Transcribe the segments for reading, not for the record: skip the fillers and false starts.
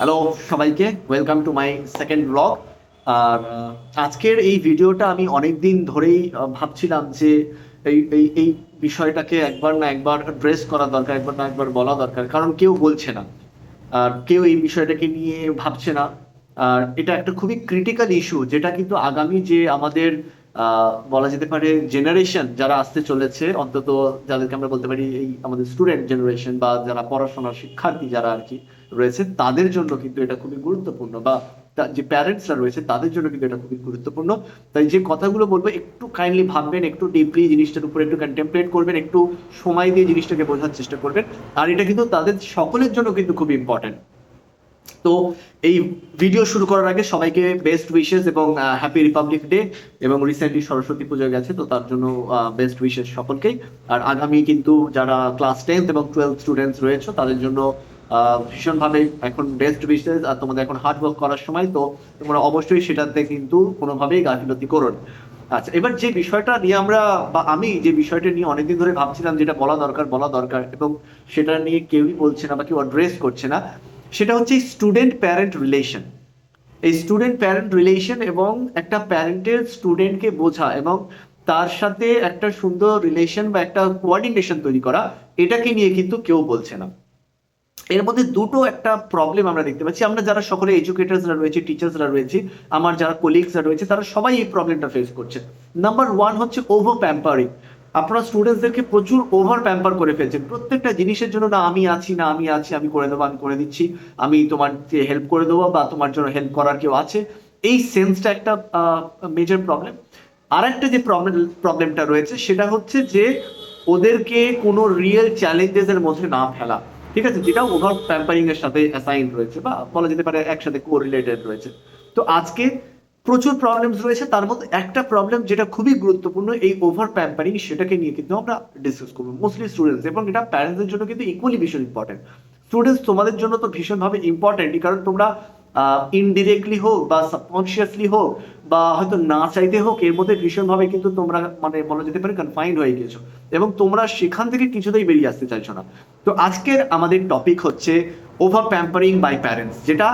Hello সবাইকে, welcome to my second blog. আর আজকের এই ভিডিওটা আমি অনেক দিন ধরেই ভাবছিলাম যে এই বিষয়টাকে একবার না একবার অ্যাড্রেস করা দরকার, একবার না একবার বলা দরকার, কারণ কেউ বলছে না আর কেউ এই বিষয়টাকে নিয়ে ভাবছে না। আর এটা একটা খুবই ক্রিটিক্যাল ইস্যু, যেটা কিন্তু আগামী যে আমাদের বলা যেতে পারে জেনারেশন যারা আসতে চলেছে, অন্তত যাদেরকে আমরা বলতে পারি এই আমাদের স্টুডেন্ট জেনারেশন বা যারা পড়াশোনার শিক্ষার্থী যারা আর কি রয়েছে, তাদের জন্য কিন্তু এটা খুবই গুরুত্বপূর্ণ, বা যে প্যারেন্টসরা রয়েছে তাদের জন্য কিন্তু এটা খুবই গুরুত্বপূর্ণ। তাই যে কথাগুলো বলবো একটু কাইন্ডলি ভাববেন, একটু ডিপলি জিনিসটার উপরে একটু কন্টেমপ্লেট করবেন, একটু সময় দিয়ে জিনিসটাকে বোঝার চেষ্টা করবেন। আর এটা কিন্তু তাদের সকলের জন্য কিন্তু খুব ইম্পর্টেন্ট। তো এই ভিডিও শুরু করার আগে সবাইকে বেস্ট উইশেস এবং হ্যাপি রিপাবলিক ডে। এবং রিসেন্টলি সরস্বতী পুজো গেছে, তো তার জন্য বেস্ট উইশেস সকলকেই। আর আগামী কিন্তু যারা ক্লাস 10th এবং 12th স্টুডেন্টস রয়েছে তাদের জন্য ভীষণভাবে এখন বেস্ট উইশেস। আর তোমাদের এখন হার্ড ওয়ার্ক করার সময়, তো তোমরা অবশ্যই সেটাতে কিন্তু কোনোভাবেই গাফিলতি করো না। আচ্ছা, এবার যে বিষয়টা নিয়ে আমরা বা আমি যে বিষয়টা নিয়ে অনেকদিন ধরে ভাবছিলাম যেটা বলা দরকার এবং সেটা নিয়ে কেউই বলছে না বা কেউ অ্যাড্রেস করছে না, সেটা হচ্ছে স্টুডেন্ট প্যারেন্ট রিলেশন। এই স্টুডেন্ট প্যারেন্ট রিলেশন এবং একটা প্যারেন্টের স্টুডেন্টকে বোঝা এবং তার সাথে একটা সুন্দর রিলেশন বা একটা কোঅর্ডিনেশন তৈরি করা, এটাকে নিয়ে কিন্তু কেউ বলছে না। এর মধ্যে দুটো একটা প্রবলেম আমরা দেখতে পাচ্ছি। আমরা যারা সকলে এডুকেটার্সরা রয়েছে, টিচার্সরা রয়েছে, আমার যারা কোলিগসরা রয়েছে, তারা সবাই এই প্রবলেমটা ফেস করছে। নাম্বার ওয়ান হচ্ছে ওভার প্যাম্পারিং। আপনারা স্টুডেন্টসদেরকে প্রচুর ওভার প্যাম্পার করে ফেলছেন প্রত্যেকটা জিনিসের জন্য। না আমি আছি, না আমি আছি, আমি করে দেবো, আমি করে দিচ্ছি, আমি তোমাকে হেল্প করে দেবো, বা তোমার জন্য হেল্প করার কেউ আছে। এই সেন্সটা একটা মেজর প্রবলেম। আর একটা যে প্রবলেমটা রয়েছে সেটা হচ্ছে যে ওদেরকে কোনো রিয়েল চ্যালেঞ্জেস এর মধ্যে না ফেলা। ঠিক আছে, যেটা ওভার প্যাম্পারিং এর সাথে অ্যাসাইন রয়েছে বা বলা যেতে পারে একসাথে কোরিলেটেড রয়েছে। তো আজকে প্রচুর প্রবলেমস রয়েছে, তার মধ্যে একটা প্রবলেম যেটা খুবই গুরুত্বপূর্ণ, এই ওভার প্যাম্পারিং, সেটাকে নিয়ে কিন্তু আমরা ডিসকাস করবো মোস্টলি স্টুডেন্টস, এবং এটা প্যারেন্টসদের জন্য কিন্তু ইকুয়ালি ভীষণ ইম্পর্টেন্ট। স্টুডেন্টস তোমাদের জন্য তো ভীষণভাবে ইম্পর্টেন্টই, কারণ তোমরা ইনডিরেক্টলি হোক বা সাবকনসিয়াসলি হোক বা হয়তো না চাইতে হোক, এর মধ্যে ভীষণভাবে কিন্তু তোমরা মানে বলা যেতে পারে কনফাইন্ড হয়ে গেছো, এবং তোমরা সেখান থেকে কিছুতেই বেরিয়ে আসতে চাইছো না। তো আজকের আমাদের টপিক হচ্ছে ওভার প্যাম্পারিং বাই প্যারেন্টস, যেটা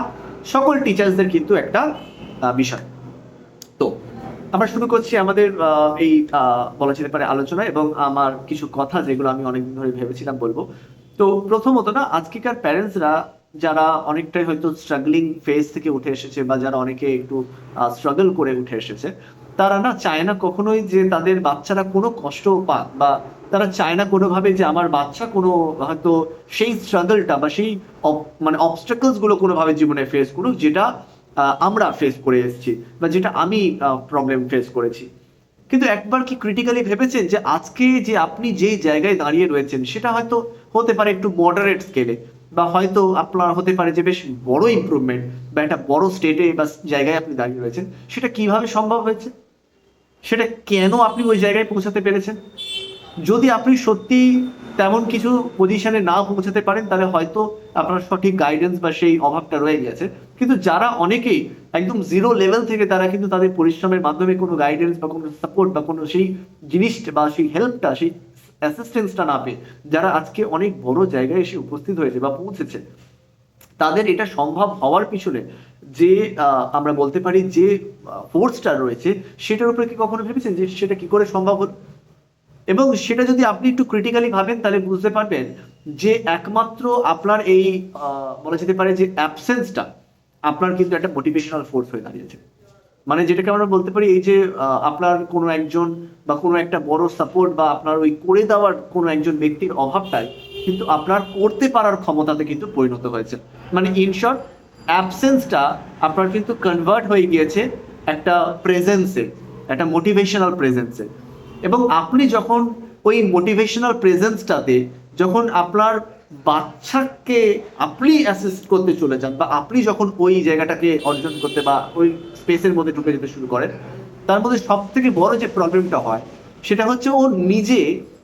সকল টিচার্সদের কিন্তু একটা বিষয়। তো আমরা শুরু করছি আমাদের এই বলা যেতে পারে আলোচনা, এবং আমার কিছু কথা যেগুলো আমি অনেকদিন ধরে ভেবেছিলাম বলবো। তো প্রথমত না, আজকেকার প্যারেন্টসরা যারা অনেকটাই হয়তো স্ট্রাগলিং ফেজ থেকে উঠে এসেছে বা যারা অনেকে একটু স্ট্রাগল করে উঠে এসেছে, তারা না চায় না কখনোই যে তাদের বাচ্চারা কোনো কষ্ট পাক, বা তারা চায় না কোনোভাবে যে আমার বাচ্চা কোনো হয়তো সেই স্ট্রাগলটা বা সেই মানে অবস্টাকলস গুলো কোনোভাবে জীবনে ফেস করুক, যেটা আমরা ফেস করে এসেছি বা যেটা আমি প্রবলেম ফেস করেছি। কিন্তু একবার কি ক্রিটিক্যালি ভেবেছেন যে আজকে যে আপনি যে জায়গায় দাঁড়িয়ে রয়েছেন, সেটা হয়তো হতে পারে একটু মডারেট স্কেলে, বা হয়তো আপনার হতে পারে যে বেশ বড় ইমপ্রুভমেন্ট বা একটা বড় স্টেটে বা জায়গায় আপনি দাঁড়িয়ে রয়েছেন। সেটা কিভাবে সম্ভব হয়েছে, সেটা কেন আপনি ওই জায়গায় পৌঁছাতে পেরেছেন? যদি আপনি সত্যি তেমন কিছু পজিশনে না পৌঁছাতে পারেন, তাহলে হয়তো আপনার সঠিক গাইডেন্স বা সেই অভাবটা রয়ে গেছে। কিন্তু যারা অনেকেই একদম জিরো লেভেল থেকে, তারা কিন্তু তাদের পরিশ্রমের মাধ্যমে কোনো গাইডেন্স বা কোনো সাপোর্ট বা কোনো সেই জিনিসটা বা সেই হেল্পটা, সেই অ্যাসিস্ট্যান্সটা না পেয়ে যারা আজকে অনেক বড় জায়গায় এসে উপস্থিত হয়েছে বা পৌঁছেছে, তাদের এটা সম্ভব হওয়ার পিছনে যে আমরা বলতে পারি যে ফোর্সটা রয়েছে, সেটার উপরে কি কখনো ভেবেছেন যে সেটা কি করে সম্ভব হলো? এবং সেটা যদি আপনি একটু ক্রিটিক্যালি ভাবেন, তাহলে বুঝতে পারবেন যে একমাত্র আপনার এই বলা যেতে পারে যে অ্যাবসেন্সটা আপনার কিন্তু একটা মোটিভেশনাল ফোর্স হয়ে দাঁড়িয়েছে। মানে যেটাকে আমরা বলতে পারি, এই যে আপনার কোনো একজন বা কোনো একটা বড় সাপোর্ট বা আপনার ওই করে দেওয়ার কোনো একজন ব্যক্তির অভাবটাই কিন্তু আপনার করতে পারার ক্ষমতাতে কিন্তু পরিণত হয়েছে। মানে ইন শর্ট, অ্যাবসেন্সটা আপনার কিন্তু কনভার্ট হয়ে গিয়েছে একটা প্রেজেন্সে, একটা মোটিভেশনাল প্রেজেন্সে। এবং আপনি যখন ওই মোটিভেশনাল প্রেজেন্সটাতে, যখন আপনার বাচ্চাকে আপনি অ্যাসিস্ট করতে চলে যান, বা আপনি যখন ওই জায়গাটাকে অর্জন করতে বা ওই স্পেসের মধ্যে ঢুকে যেতে শুরু করেন, তার মধ্যে সব থেকে বড় যে প্রবলেমটা হয়, সেটা হচ্ছে ও নিজে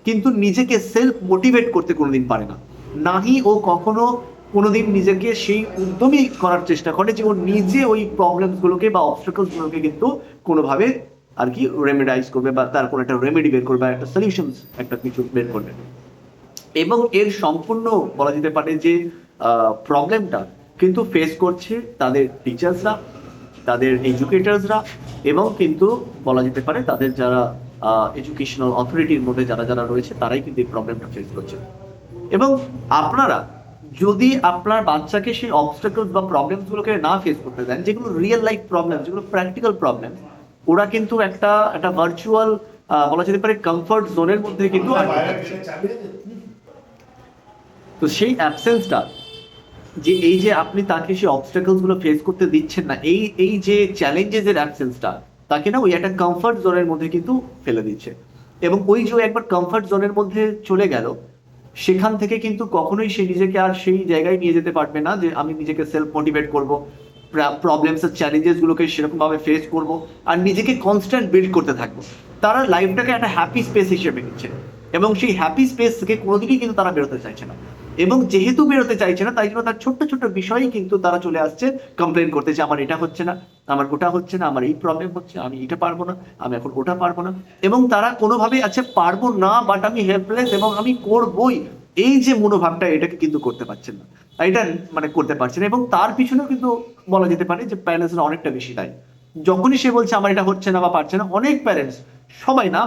কিন্তু নিজেকে সেলফ মোটিভেট করতে কোনোদিন পারে না। নাহি ও কখনো কোনোদিন নিজেকে সেই উদ্যমী করার চেষ্টা করে যে ও নিজে ওই প্রবলেমসগুলোকে বা অবস্টাকলসগুলোকে কিন্তু কোনোভাবে আর কি রেমেডাইজ করবে, বা তার কোনো একটা রেমেডি বের করবে, একটা সলিউশন একটা কিছু বের করবে। এবং এর সম্পূর্ণ বলা যেতে পারে যে প্রবলেমটা কিন্তু ফেস করছে তাদের টিচার্সরা, তাদের এডুকেটার্সরা, এবং কিন্তু বলা যেতে পারে তাদের যারা এডুকেশনাল অথরিটির মধ্যে যারা যারা রয়েছে তারাই কিন্তু এই প্রবলেমটা ফেস করছে। এবং আপনারা যদি আপনার বাচ্চাকে সেই অবস্টাকলস বা প্রবলেমস গুলোকে না ফেস করতে দেন, যেগুলো রিয়েল লাইফ প্রবলেম, যেগুলো প্র্যাকটিক্যাল প্রবলেম, ওরা কিন্তু একটা একটা ভার্চুয়াল বলা যেতে পারে কমফর্ট জোনের মধ্যে কিন্তু তো সেই অ্যাবসেন্সটা, যে এই যে আপনি তাকে সেই অবস্টাকলস গুলো ফেস করতে দিচ্ছেন না, এই এই যে চ্যালেঞ্জেস এর অ্যাবসেন্সটা তাকে না ওই একটা কমফর্ট জোনের মধ্যে কিন্তু ফেলে দিচ্ছে। এবং ওই যে একবার কমফর্ট জোনের মধ্যে চলে গেল, সেখান থেকে কিন্তু কখনোই সে নিজেকে আর সেই জায়গায় নিয়ে যেতে পারবে না যে আমি নিজেকে সেলফ মোটিভেট করব, প্রবলেমস আর চ্যালেঞ্জেস গুলোকে সেরকম ভাবে ফেস করব, আর নিজেকে কনস্ট্যান্ট বিল্ড করতে থাকবো। তারা লাইফটাকে একটা হ্যাপি স্পেস হিসেবে নিচ্ছে, এবং সেই হ্যাপি স্পেস থেকে কোনোদিনই কিন্তু তারা বেরোতে চাইছে না। এবং যেহেতু বেরোতে চাইছে না, তাই জন্য তার ছোট্ট ছোট্ট বিষয়েই কিন্তু তারা চলে আসছে কমপ্লেন করতে, যে আমার এটা হচ্ছে না, আমার ওটা হচ্ছে না, আমার এই প্রবলেম হচ্ছে, আমি এটা পারবো না, আমি এখন ওটা পারবো না। এবং তারা কোনোভাবেই আচ্ছা পারবো না, বাট আমি হেল্পলেস এবং আমি করবই, এই যে মনোভাবটা, এটাকে কিন্তু করতে পারছেন না, এটা মানে করতে পারছে না। এবং তার পিছনেও কিন্তু বলা যেতে পারে যে প্যারেন্টসরা অনেকটা বেশি দায়ী। যখনই সে বলছে আমার এটা হচ্ছে না বা পারছে না, অনেক প্যারেন্টস, সবাই না,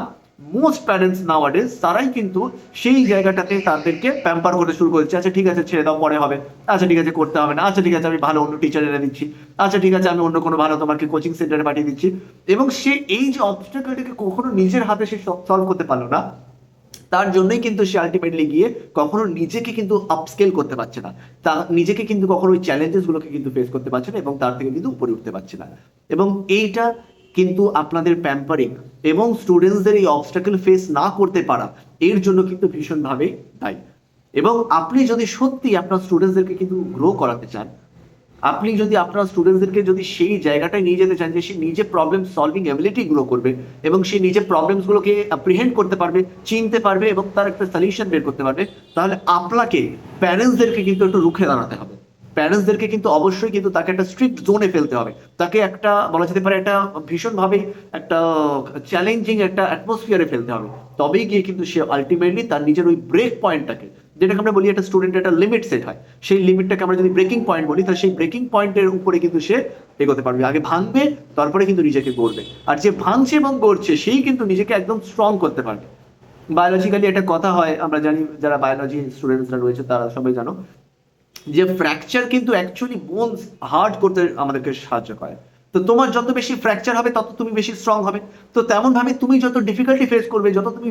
মোস্ট প্যারেন্টস নাওয়াডেজ তারাই কিন্তু সেই জায়গাটাতে তাদেরকে প্যাম্পার করতে শুরু করেছে। আচ্ছা ঠিক আছে, ছেড়ে দাও, পরে হবে। আচ্ছা ঠিক আছে, করতে হবে না। আচ্ছা ঠিক আছে, আমি ভালো অন্য টিচার এনে দিচ্ছি। আচ্ছা ঠিক আছে, আমি অন্য কোনো ভালো তোমাকে কোচিং সেন্টারে পাঠিয়ে দিচ্ছি। এবং সে এই যে অবস্টাকলটাকে কখনো নিজের হাতে সে সলভ করতে পারলো না, তার জন্যই কিন্তু সে আলটিমেটলি গিয়ে কখনো নিজেকে কিন্তু আপস্কেল করতে পারছে না, তা নিজেকে কিন্তু কখনো ওই চ্যালেঞ্জেস গুলোকে কিন্তু ফেস করতে পারছে না, এবং তার থেকে কিন্তু উপরে উঠতে পারছে না। এবং এইটা কিন্তু আপনাদের প্যাম্পারিং এবং স্টুডেন্টসদের এই অবস্টাকেল ফেস না করতে পারা, এর জন্য কিন্তু ভীষণভাবে দায়ী। এবং আপনি যদি সত্যি আপনার স্টুডেন্টসদেরকে কিন্তু গ্রো করাতে চান, আপনি যদি আপনার স্টুডেন্টসদেরকে যদি সেই জায়গাটায় নিয়ে যেতে চান যে সে নিজে প্রবলেম সলভিং এবিলিটি গ্রো করবে, এবং সে নিজে প্রবলেমসগুলোকে অ্যাপ্রিহেন্ড করতে পারবে, চিনতে পারবে, এবং তার একটা সলিউশন বের করতে পারবে, তাহলে আপনাকে প্যারেন্টসদেরকে কিন্তু একটু রুখে দাঁড়াতে হবে। প্যারেন্টসদেরকে কিন্তু অবশ্যই কিন্তু তাকে একটা স্ট্রিক্ট জোনে ফেলতে হবে, তাকে একটা বলা যেতে পারে একটা ভীষণভাবে একটা চ্যালেঞ্জিং একটা অ্যাটমসফিয়ারে ফেলতে হবে। তবেই গিয়ে কিন্তু সে আলটিমেটলি তার নিজের ওই ব্রেক পয়েন্টটাকে, যেটাকে আমরা বলি একটা স্টুডেন্টের একটা লিমিট সেট হয়, সেই লিমিটটাকে আমরা যদি ব্রেকিং পয়েন্ট বলি, তাহলে সেই ব্রেকিং পয়েন্টের উপরে কিন্তু সে এগোতে পারবে। আগে ভাঙবে, তারপরে কিন্তু নিজেকে গড়বে। আর যে ভাঙছে এবং গড়ছে, সেই কিন্তু নিজেকে একদম স্ট্রং করতে পারবে। বায়োলজিক্যালি একটা কথা হয়, আমরা জানি, যারা বায়োলজি স্টুডেন্টসরা রয়েছে তারা সবাই জানো, যে ফ্র্যাকচার কিন্তু অ্যাকচুয়ালি বোনস হার্ড করতে আমাদেরকে সাহায্য করে। তো তোমার যত বেশি ফ্র্যাকচার হবে, তত তুমি বেশি স্ট্রং হবে। তো তেমন ভাবে তুমি যত ডিফিকাল্টি ফেস করবে, যত তুমি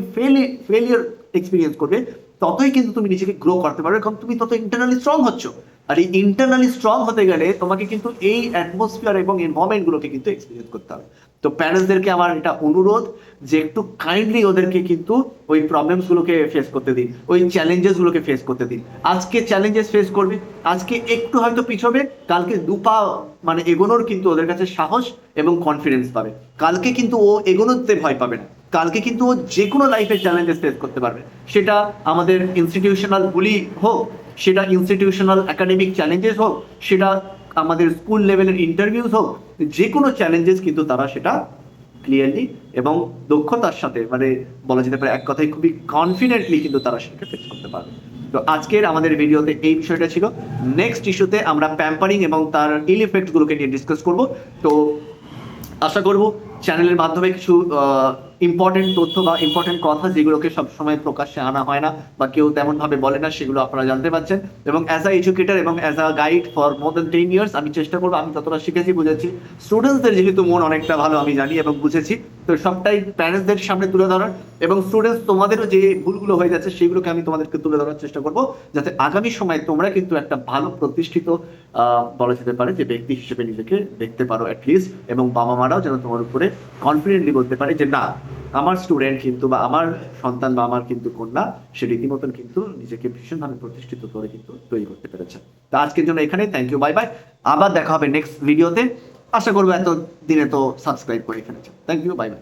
ফেলিয়ার এক্সপিরিয়েন্স করবে, ততই কিন্তু তুমি নিজেকে গ্রো করতে পারবে, কারণ তুমি তত ইন্টারনালি স্ট্রং হচ্ছ। আর এই ইন্টারনালি স্ট্রং হতে গেলে তোমাকে কিন্তু এই অ্যাটমসফিয়ার এবং এনভায়রনমেন্ট গুলোকে কিন্তু এক্সপিরিয়েন্স করতে হবে। তো প্যারেন্টসদেরকে আমার এটা অনুরোধ যে একটু কাইন্ডলি ওদেরকে কিন্তু ওই প্রবলেমস গুলোকে ফেস করতে দিন, ওই চ্যালেঞ্জেস গুলোকে ফেস করতে দিন। আজকে চ্যালেঞ্জেস ফেস করবে, আজকে একটু হয়তো পিছবে, কালকে দুপা মানে এগোনোর কিন্তু ওদের কাছে সাহস এবং কনফিডেন্স পাবে। কালকে কিন্তু ও এগোনোতে ভয় পাবে না, কালকে কিন্তু ও যে কোনো লাইফের চ্যালেঞ্জেস ফেস করতে পারবে। সেটা আমাদের ইনস্টিটিউশনাল বুলি হোক, সেটা ইনস্টিটিউশনাল একাডেমিক চ্যালেঞ্জেস হোক, সেটা আমাদের স্কুল লেভেলের ইন্টারভিউস হোক, যে কোনো চ্যালেঞ্জেস কিন্তু তারা সেটা ক্লিয়ারলি এবং দক্ষতার সাথে, মানে বলা যেতে পারে এক কথায় খুবই কনফিডেন্টলি কিন্তু তারা সেটাকে ফেস করতে পারবে। তো আজকের আমাদের ভিডিওতে এই বিষয়টা ছিল। নেক্সট ইস্যুতে আমরা প্যাম্পারিং এবং তার ইল ইফেক্টস গুলোকে নিয়ে ডিসকাস করব। তো আশা করব চ্যানেলের মাধ্যমে কিছু ইম্পর্টেন্ট তথ্য বা ইম্পর্টেন্ট কথা, যেগুলোকে সবসময় প্রকাশ্যে আনা হয় না বা কেউ তেমন ভাবে বলে না, সেগুলো আপনারা জানতে পারছেন। এবং অ্যাজ আ এডুকেটর এবং as a guide for more than 10 years, আমি চেষ্টা করবো, আমি যতটা শিখেছি বুঝেছি, স্টুডেন্টসদের যেহেতু মন অনেকটা ভালো আমি জানি এবং বুঝেছি, তো সবটাই প্যারেন্টসদের সামনে তুলে ধরার, এবং স্টুডেন্টস তোমাদেরও যে ভুলগুলো হয়ে যাচ্ছে সেগুলোকে আমি তোমাদেরকে তুলে ধরার চেষ্টা করব, যাতে আগামী সময় তোমরা কিন্তু একটা ভালো প্রতিষ্ঠিত বলা যেতে পারে যে ব্যক্তি হিসেবে নিজেকে দেখতে পারো অ্যাটলিস্ট, এবং বাবা মারাও যেন তোমার উপরে কনফিডেন্টলি বলতে পারে যে না, আমার স্টুডেন্ট কিন্তু বা আমার সন্তান বা আমার কিন্তু কন্যা সে রীতিমতন কিন্তু নিজেকে ভীষণভাবে প্রতিষ্ঠিত করে কিন্তু তৈরি করতে পেরেছে। তো আজকের জন্য এখানে থ্যাংক ইউ, বাই বাই। আবার দেখা হবে নেক্সট ভিডিওতে। আশা করবো এত দিনে তো সাবস্ক্রাইব করে ফেলেছে। Thank you, bye by.